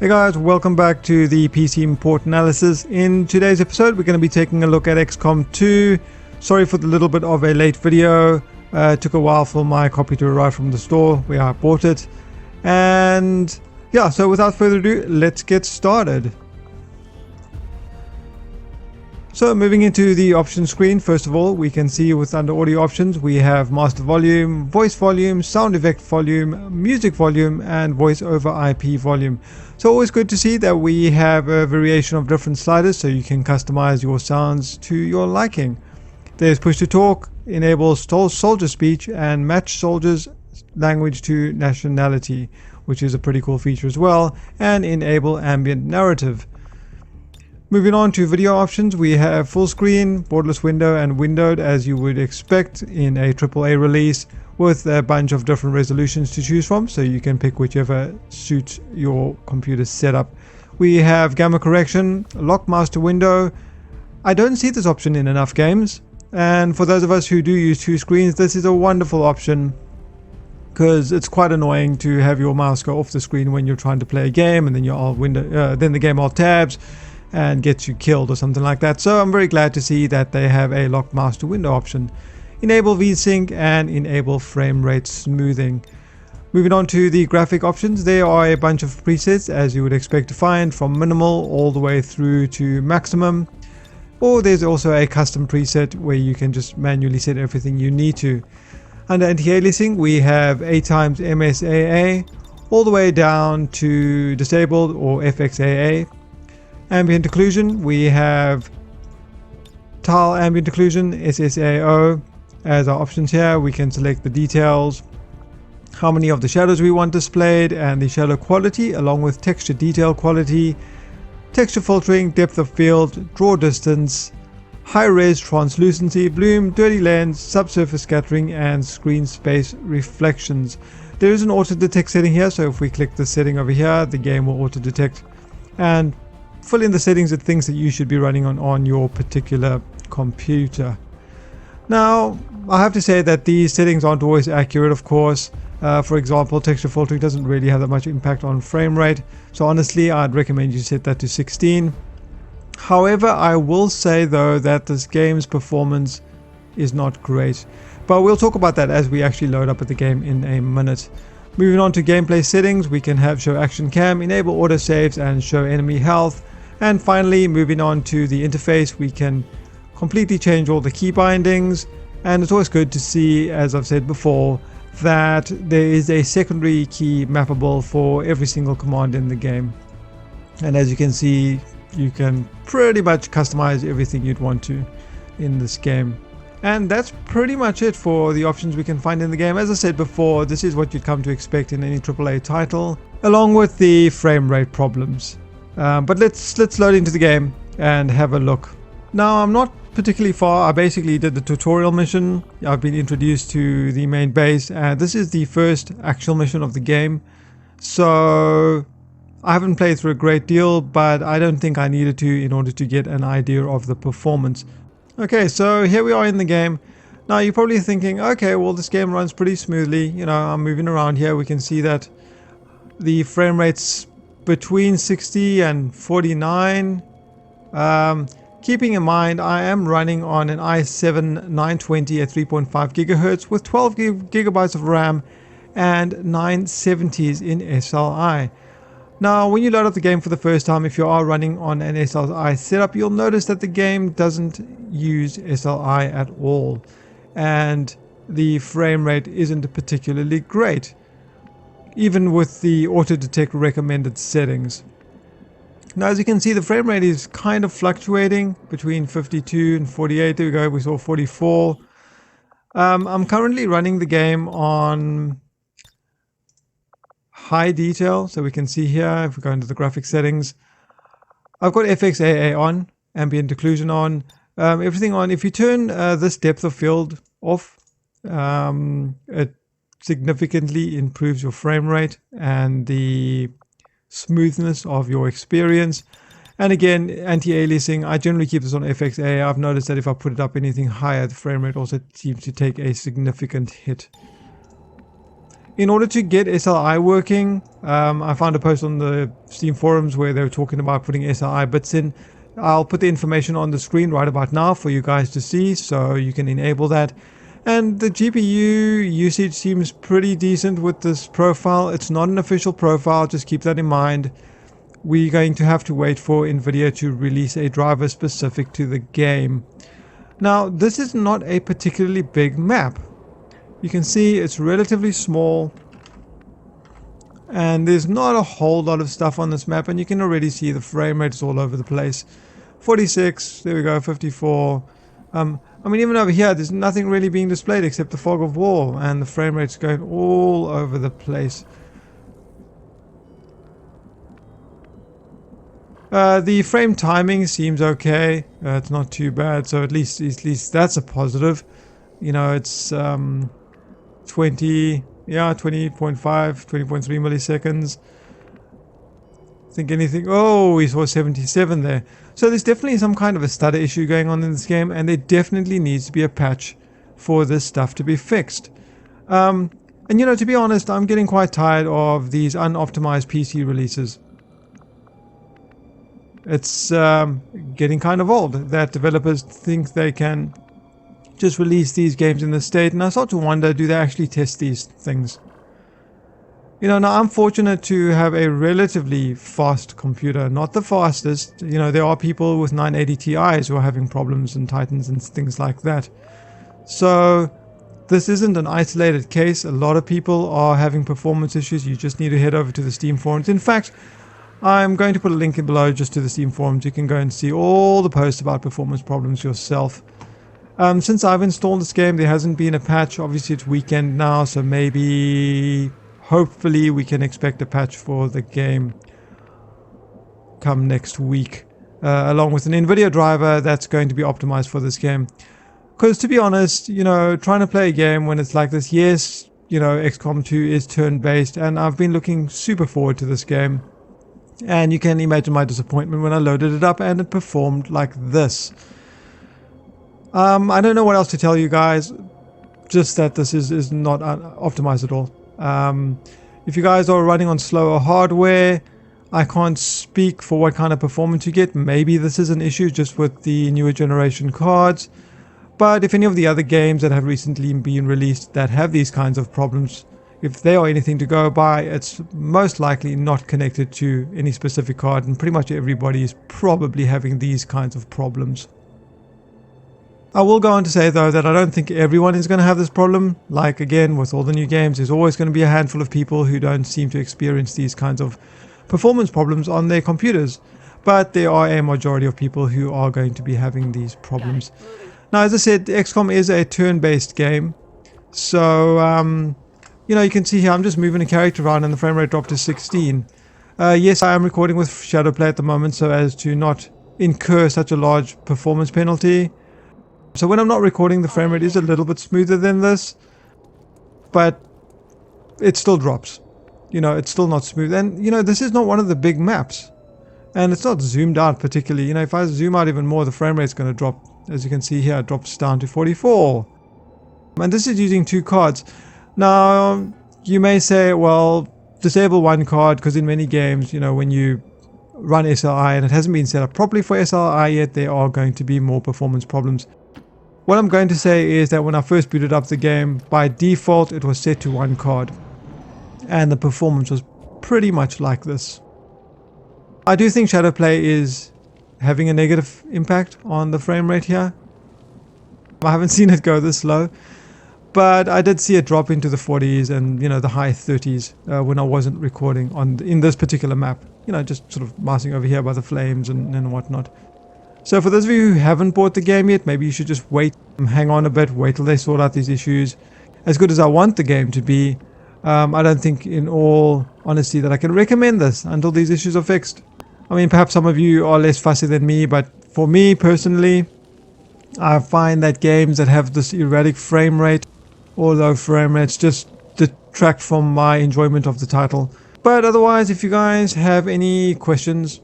Hey guys, welcome back to the PC import analysis. In today's episode, we're going to be taking a look at XCOM 2. Sorry for the little bit of a late video. It took a while for my copy to arrive from the store where I bought it. And yeah, so without further ado, let's get started. So moving into the options screen, first of all, we can see with under audio options, we have master volume, voice volume, sound effect volume, music volume, and voice over IP volume. So always good to see that we have a variation of different sliders so you can customize your sounds to your liking. There's push to talk, enable soldier speech, and match soldiers language to nationality, which is a pretty cool feature as well, and enable ambient narrative. Moving on to video options, we have full screen, borderless window, and windowed as you would expect in a AAA release, with a bunch of different resolutions to choose from, so you can pick whichever suits your computer setup. We have gamma correction, lock master window. I don't see this option in enough games, and for those of us who do use two screens, this is a wonderful option because it's quite annoying to have your mouse go off the screen when you're trying to play a game, and then your alt window, then the game alt tabs and gets you killed or something like that. So I'm very glad to see that they have a lock master window option. Enable VSync and enable frame rate smoothing. Moving on to the graphic options, there are a bunch of presets as you would expect to find, from minimal all the way through to maximum. Or there's also a custom preset where you can just manually set everything you need to. Under anti-aliasing, we have 8x MSAA all the way down to disabled or FXAA. Ambient occlusion, we have tile ambient occlusion, SSAO as our options here. We can select the details, how many of the shadows we want displayed, and the shadow quality along with texture detail quality, texture filtering, depth of field, draw distance, high res translucency, bloom, dirty lens, subsurface scattering, and screen space reflections. There is an auto detect setting here, so if we click the setting over here, the game will auto detect and fill in the settings it thinks that you should be running on your particular computer. Now, I have to say that these settings aren't always accurate, of course. For example, texture filtering doesn't really have that much impact on frame rate. So honestly, I'd recommend you set that to 16. However, I will say though that this game's performance is not great. But we'll talk about that as we actually load up at the game in a minute. Moving on to gameplay settings, we can have show action cam, enable autosaves, and show enemy health. And finally, moving on to the interface, we can completely change all the key bindings. And it's always good to see, as I've said before, that there is a secondary key mappable for every single command in the game. And as you can see, you can pretty much customize everything you'd want to in this game. And that's pretty much it for the options we can find in the game. As I said before, this is what you'd come to expect in any AAA title, along with the frame rate problems. But let's load into the game and have a look. Now, I'm not particularly far. I basically did the tutorial mission. I've been introduced to the main base, and this is the first actual mission of the game. So I haven't played through a great deal, but I don't think I needed to in order to get an idea of the performance. Okay, so here we are in the game. Now you're probably thinking, okay, well this game runs pretty smoothly. You know, I'm moving around here. We can see that the frame rate's between 60 and 49. Keeping in mind, I am running on an i7 920 at 3.5 gigahertz with 12 gigabytes of RAM and 970s in SLI. Now, when you load up the game for the first time, if you are running on an SLI setup, you'll notice that the game doesn't use SLI at all, and the frame rate isn't particularly great, even with the auto detect recommended settings. Now, as you can see, the frame rate is kind of fluctuating between 52 and 48. There we go, we saw 44. I'm currently running the game on high detail, so we can see here, if we go into the graphic settings, I've got FXAA on, ambient occlusion on, everything on. If you turn this depth of field off, it significantly improves your frame rate and the smoothness of your experience. And again, anti-aliasing, I generally keep this on FXAA. I've noticed that if I put it up anything higher, the frame rate also seems to take a significant hit. In order to get SLI working, I found a post on the Steam forums where they were talking about putting SLI bits in. I'll put the information on the screen right about now for you guys to see, so you can enable that. And the GPU usage seems pretty decent with this profile. It's not an official profile, just keep that in mind. We're going to have to wait for Nvidia to release a driver specific to the game. Now, this is not a particularly big map. You can see it's relatively small, and there's not a whole lot of stuff on this map, and you can already see the frame rates all over the place. 46, there we go, 54. I mean, even over here, there's nothing really being displayed except the fog of war, and the frame rate's going all over the place. The frame timing seems okay. It's not too bad, so at least that's a positive. You know, it's 20.5, 20.3 milliseconds. I think anything. Oh, we saw 77 there. So there's definitely some kind of a stutter issue going on in this game, and there definitely needs to be a patch for this stuff to be fixed. And you know, to be honest, I'm getting quite tired of these unoptimized PC releases. It's getting kind of old that developers think they can just release these games in the state, and I start to wonder, do they actually test these things? You know, now I'm fortunate to have a relatively fast computer, not the fastest. You know, there are people with 980 Ti's who are having problems and Titans and things like that. So this isn't an isolated case. A lot of people are having performance issues. You just need to head over to the Steam forums. In fact, I'm going to put a link in below just to the Steam forums. You can go and see all the posts about performance problems yourself. Since I've installed this game, there hasn't been a patch. Obviously, it's weekend now, so maybe, hopefully, we can expect a patch for the game come next week, along with an Nvidia driver that's going to be optimized for this game. Because to be honest, you know, trying to play a game when it's like this, yes, you know, XCOM 2 is turn-based, and I've been looking super forward to this game. And you can imagine my disappointment when I loaded it up and it performed like this. I don't know what else to tell you guys, just that this is not optimized at all. If you guys are running on slower hardware, I can't speak for what kind of performance you get. Maybe this is an issue just with the newer generation cards. But if any of the other games that have recently been released that have these kinds of problems, if they are anything to go by, it's most likely not connected to any specific card, and pretty much everybody is probably having these kinds of problems. I will go on to say though that I don't think everyone is going to have this problem. Like again, with all the new games, there's always going to be a handful of people who don't seem to experience these kinds of performance problems on their computers. But there are a majority of people who are going to be having these problems. Now, as I said, XCOM is a turn-based game. So, you know, you can see here I'm just moving a character around and the frame rate dropped to 16. Yes, I am recording with Shadowplay at the moment so as to not incur such a large performance penalty. So when I'm not recording, the frame rate is a little bit smoother than this, but it still drops. You know, it's still not smooth. And, you know, this is not one of the big maps. And it's not zoomed out particularly. You know, if I zoom out even more, the frame rate's going to drop. As you can see here, it drops down to 44. And this is using 2 cards. Now, you may say, well, disable 1 card, because in many games, you know, when you run SLI and it hasn't been set up properly for SLI yet, there are going to be more performance problems. What I'm going to say is that when I first booted up the game, by default it was set to 1 card. And the performance was pretty much like this. I do think Shadowplay is having a negative impact on the frame rate here. I haven't seen it go this low. But I did see it drop into the 40s and, you know, the high 30s when I wasn't recording in this particular map. You know, just sort of mousing over here by the flames and whatnot. So for those of you who haven't bought the game yet, maybe you should just wait, hang on a bit, wait till they sort out these issues. As good as I want the game to be, I don't think in all honesty that I can recommend this until these issues are fixed. I mean, perhaps some of you are less fussy than me, but for me personally, I find that games that have this erratic frame rate or low frame rates just detract from my enjoyment of the title. But otherwise, if you guys have any questions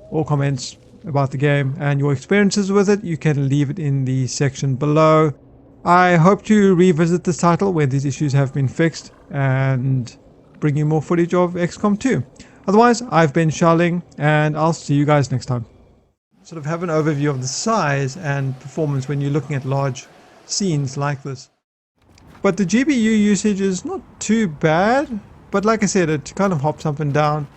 or comments about the game and your experiences with it, you can leave it in the section below. I hope to revisit this title when these issues have been fixed and bring you more footage of XCOM 2. Otherwise, I've been Charling, and I'll see you guys next time. Sort of have an overview of the size and performance when you're looking at large scenes like this. But the GPU usage is not too bad, but like I said, it kind of hops up and down.